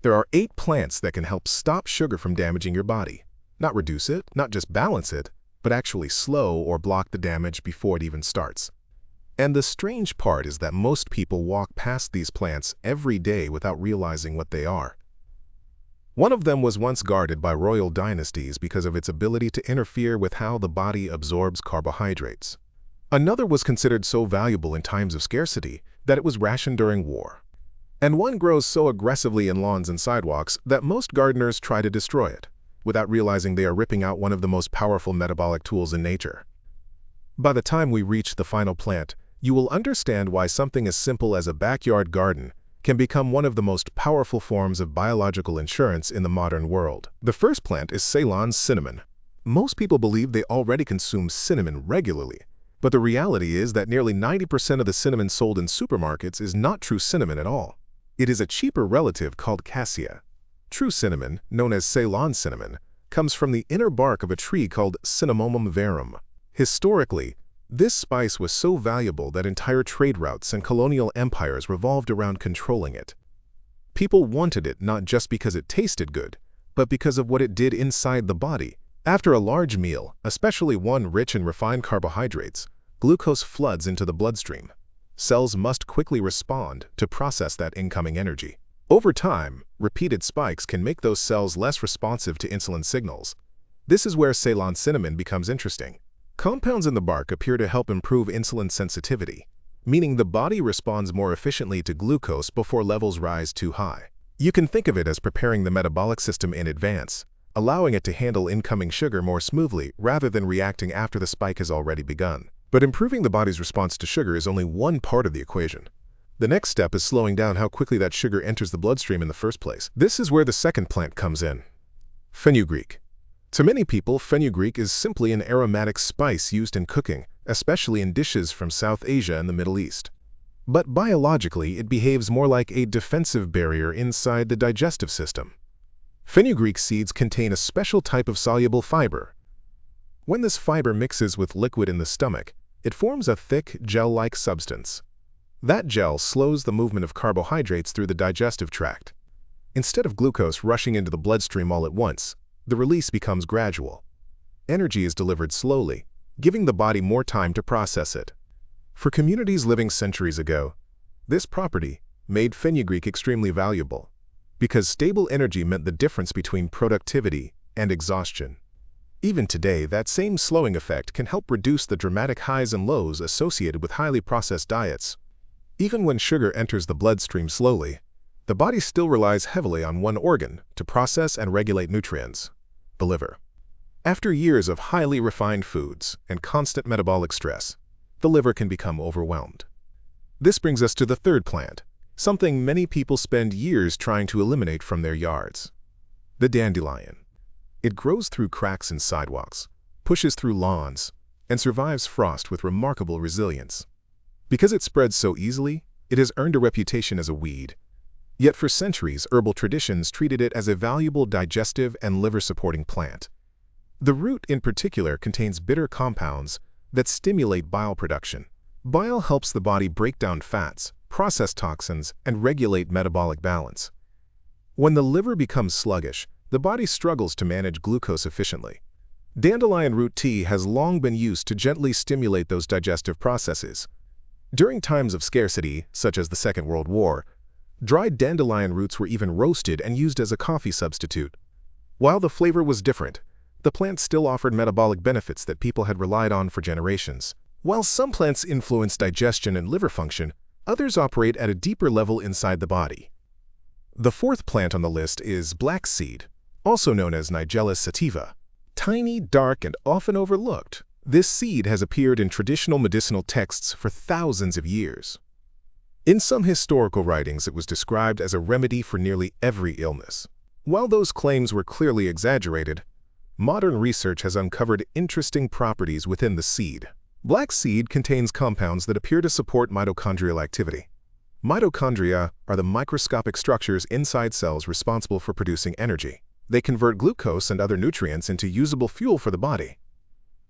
There are 8 plants that can help stop sugar from damaging your body. Not reduce it, not just balance it, but actually slow or block the damage before it even starts. And the strange part is that most people walk past these plants every day without realizing what they are. One of them was once guarded by royal dynasties because of its ability to interfere with how the body absorbs carbohydrates. Another was considered so valuable in times of scarcity that it was rationed during war. And one grows so aggressively in lawns and sidewalks that most gardeners try to destroy it, without realizing they are ripping out one of the most powerful metabolic tools in nature. By the time we reach the final plant, you will understand why something as simple as a backyard garden can become one of the most powerful forms of biological insurance in the modern world. The first plant is Ceylon cinnamon. Most people believe they already consume cinnamon regularly, but the reality is that nearly 90% of the cinnamon sold in supermarkets is not true cinnamon at all. It is a cheaper relative called cassia. True cinnamon, known as Ceylon cinnamon, comes from the inner bark of a tree called Cinnamomum verum. Historically, this spice was so valuable that entire trade routes and colonial empires revolved around controlling it. People wanted it not just because it tasted good, but because of what it did inside the body. After a large meal, especially one rich in refined carbohydrates, glucose floods into the bloodstream. Cells must quickly respond to process that incoming energy. Over time, repeated spikes can make those cells less responsive to insulin signals. This is where Ceylon cinnamon becomes interesting. Compounds in the bark appear to help improve insulin sensitivity, meaning the body responds more efficiently to glucose before levels rise too high. You can think of it as preparing the metabolic system in advance, allowing it to handle incoming sugar more smoothly rather than reacting after the spike has already begun. But improving the body's response to sugar is only one part of the equation. The next step is slowing down how quickly that sugar enters the bloodstream in the first place. This is where the second plant comes in. Fenugreek. To many people, fenugreek is simply an aromatic spice used in cooking, especially in dishes from South Asia and the Middle East. But biologically, it behaves more like a defensive barrier inside the digestive system. Fenugreek seeds contain a special type of soluble fiber. When this fiber mixes with liquid in the stomach, it forms a thick, gel-like substance. That gel slows the movement of carbohydrates through the digestive tract. Instead of glucose rushing into the bloodstream all at once, the release becomes gradual. Energy is delivered slowly, giving the body more time to process it. For communities living centuries ago, this property made fenugreek extremely valuable, because stable energy meant the difference between productivity and exhaustion. Even today, that same slowing effect can help reduce the dramatic highs and lows associated with highly processed diets. Even when sugar enters the bloodstream slowly, the body still relies heavily on one organ to process and regulate nutrients: the liver. After years of highly refined foods and constant metabolic stress, the liver can become overwhelmed. This brings us to the third plant, something many people spend years trying to eliminate from their yards: the dandelion. It grows through cracks in sidewalks, pushes through lawns, and survives frost with remarkable resilience. Because it spreads so easily, it has earned a reputation as a weed. Yet for centuries, herbal traditions treated it as a valuable digestive and liver-supporting plant. The root in particular contains bitter compounds that stimulate bile production. Bile helps the body break down fats, process toxins, and regulate metabolic balance. When the liver becomes sluggish, the body struggles to manage glucose efficiently. Dandelion root tea has long been used to gently stimulate those digestive processes. During times of scarcity, such as the Second World War, dried dandelion roots were even roasted and used as a coffee substitute. While the flavor was different, the plant still offered metabolic benefits that people had relied on for generations. While some plants influence digestion and liver function, others operate at a deeper level inside the body. The fourth plant on the list is black seed, also known as Nigella sativa. Tiny, dark, and often overlooked, this seed has appeared in traditional medicinal texts for thousands of years. In some historical writings, it was described as a remedy for nearly every illness. While those claims were clearly exaggerated, modern research has uncovered interesting properties within the seed. Black seed contains compounds that appear to support mitochondrial activity. Mitochondria are the microscopic structures inside cells responsible for producing energy. They convert glucose and other nutrients into usable fuel for the body.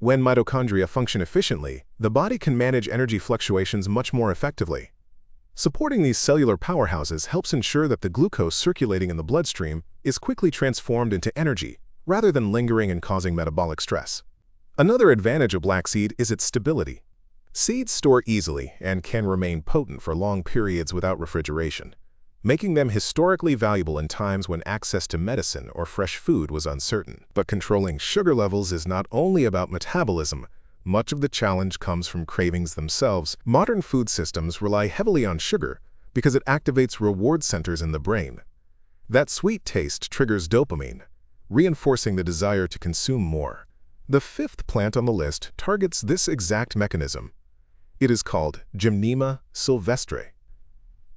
When mitochondria function efficiently, the body can manage energy fluctuations much more effectively. Supporting these cellular powerhouses helps ensure that the glucose circulating in the bloodstream is quickly transformed into energy, rather than lingering and causing metabolic stress. Another advantage of black seed is its stability. Seeds store easily and can remain potent for long periods without refrigeration, making them historically valuable in times when access to medicine or fresh food was uncertain. But controlling sugar levels is not only about metabolism. Much of the challenge comes from cravings themselves. Modern food systems rely heavily on sugar because it activates reward centers in the brain. That sweet taste triggers dopamine, reinforcing the desire to consume more. The fifth plant on the list targets this exact mechanism. It is called Gymnema sylvestre.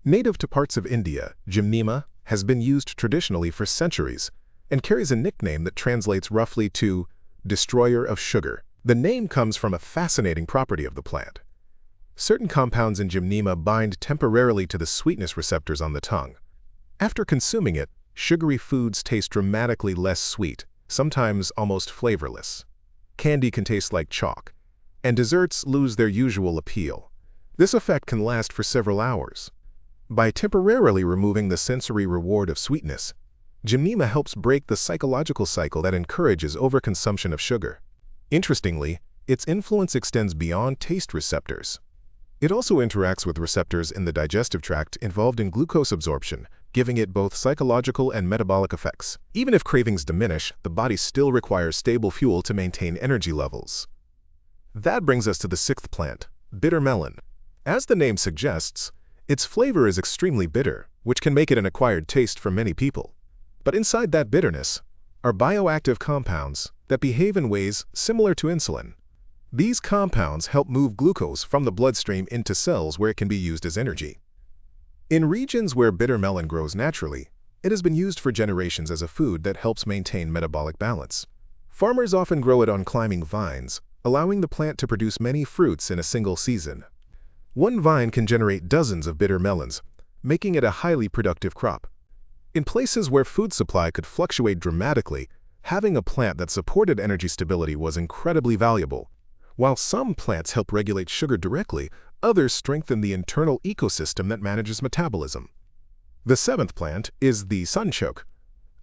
Native to parts of India, Gymnema has been used traditionally for centuries and carries a nickname that translates roughly to destroyer of sugar. The name comes from a fascinating property of the plant. Certain compounds in Gymnema bind temporarily to the sweetness receptors on the tongue. After consuming it, sugary foods taste dramatically less sweet, sometimes almost flavorless. Candy can taste like chalk, and desserts lose their usual appeal. This effect can last for several hours. By temporarily removing the sensory reward of sweetness, Gymnema helps break the psychological cycle that encourages overconsumption of sugar. Interestingly, its influence extends beyond taste receptors. It also interacts with receptors in the digestive tract involved in glucose absorption, giving it both psychological and metabolic effects. Even if cravings diminish, the body still requires stable fuel to maintain energy levels. That brings us to the sixth plant, bitter melon. As the name suggests, its flavor is extremely bitter, which can make it an acquired taste for many people. But inside that bitterness are bioactive compounds that behave in ways similar to insulin. These compounds help move glucose from the bloodstream into cells where it can be used as energy. In regions where bitter melon grows naturally, it has been used for generations as a food that helps maintain metabolic balance. Farmers often grow it on climbing vines, allowing the plant to produce many fruits in a single season. One vine can generate dozens of bitter melons, making it a highly productive crop. In places where food supply could fluctuate dramatically, having a plant that supported energy stability was incredibly valuable. While some plants help regulate sugar directly, others strengthen the internal ecosystem that manages metabolism. The seventh plant is the sunchoke,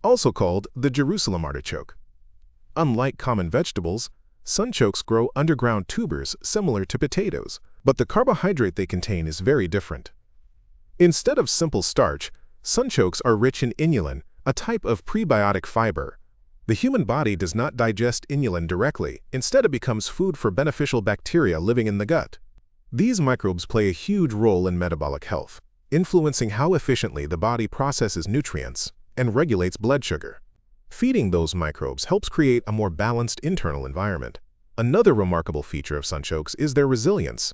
also called the Jerusalem artichoke. Unlike common vegetables, sunchokes grow underground tubers similar to potatoes, but the carbohydrate they contain is very different. Instead of simple starch, sunchokes are rich in inulin, a type of prebiotic fiber. The human body does not digest inulin directly. Instead, it becomes food for beneficial bacteria living in the gut. These microbes play a huge role in metabolic health, influencing how efficiently the body processes nutrients and regulates blood sugar. Feeding those microbes helps create a more balanced internal environment. Another remarkable feature of sunchokes is their resilience.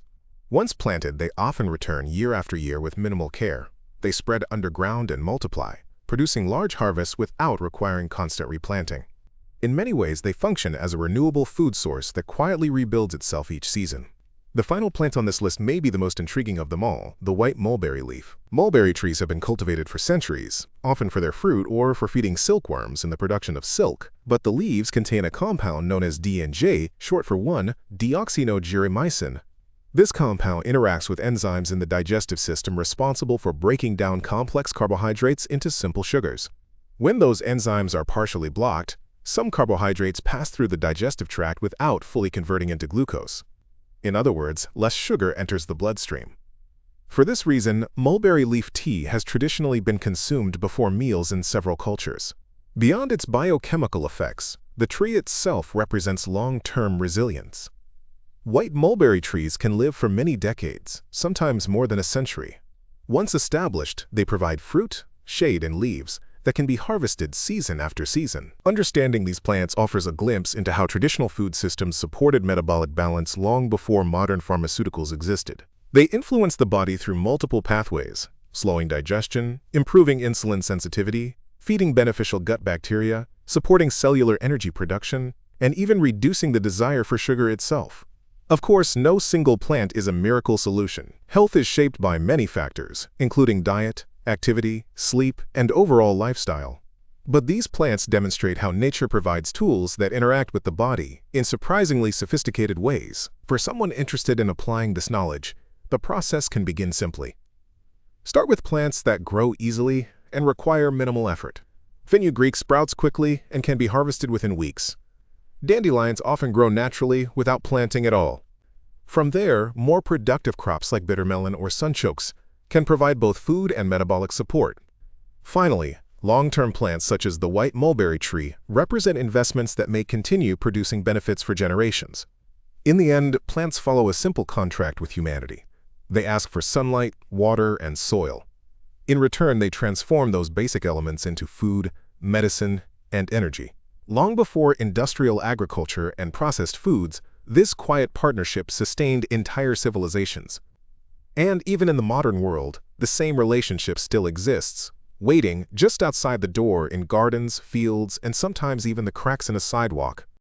Once planted, they often return year after year with minimal care. They spread underground and multiply, producing large harvests without requiring constant replanting. In many ways, they function as a renewable food source that quietly rebuilds itself each season. The final plant on this list may be the most intriguing of them all, the white mulberry leaf. Mulberry trees have been cultivated for centuries, often for their fruit or for feeding silkworms in the production of silk. But the leaves contain a compound known as DNJ, short for 1-deoxynogeromycin. This compound interacts with enzymes in the digestive system responsible for breaking down complex carbohydrates into simple sugars. When those enzymes are partially blocked, some carbohydrates pass through the digestive tract without fully converting into glucose. In other words, less sugar enters the bloodstream. For this reason, mulberry leaf tea has traditionally been consumed before meals in several cultures. Beyond its biochemical effects, the tree itself represents long-term resilience. White mulberry trees can live for many decades, sometimes more than a century. Once established, they provide fruit, shade, and leaves that can be harvested season after season. Understanding these plants offers a glimpse into how traditional food systems supported metabolic balance long before modern pharmaceuticals existed. They influence the body through multiple pathways, slowing digestion, improving insulin sensitivity, feeding beneficial gut bacteria, supporting cellular energy production, and even reducing the desire for sugar itself. Of course, no single plant is a miracle solution. Health is shaped by many factors, including diet, activity, sleep, and overall lifestyle. But these plants demonstrate how nature provides tools that interact with the body in surprisingly sophisticated ways. For someone interested in applying this knowledge, the process can begin simply. Start with plants that grow easily and require minimal effort. Fenugreek sprouts quickly and can be harvested within weeks. Dandelions often grow naturally without planting at all. From there, more productive crops like bittermelon or sunchokes can provide both food and metabolic support. Finally, long-term plants such as the white mulberry tree represent investments that may continue producing benefits for generations. In the end, plants follow a simple contract with humanity. They ask for sunlight, water, and soil. In return, they transform those basic elements into food, medicine, and energy. Long before industrial agriculture and processed foods, this quiet partnership sustained entire civilizations. And even in the modern world, the same relationship still exists, waiting just outside the door in gardens, fields, and sometimes even the cracks in a sidewalk.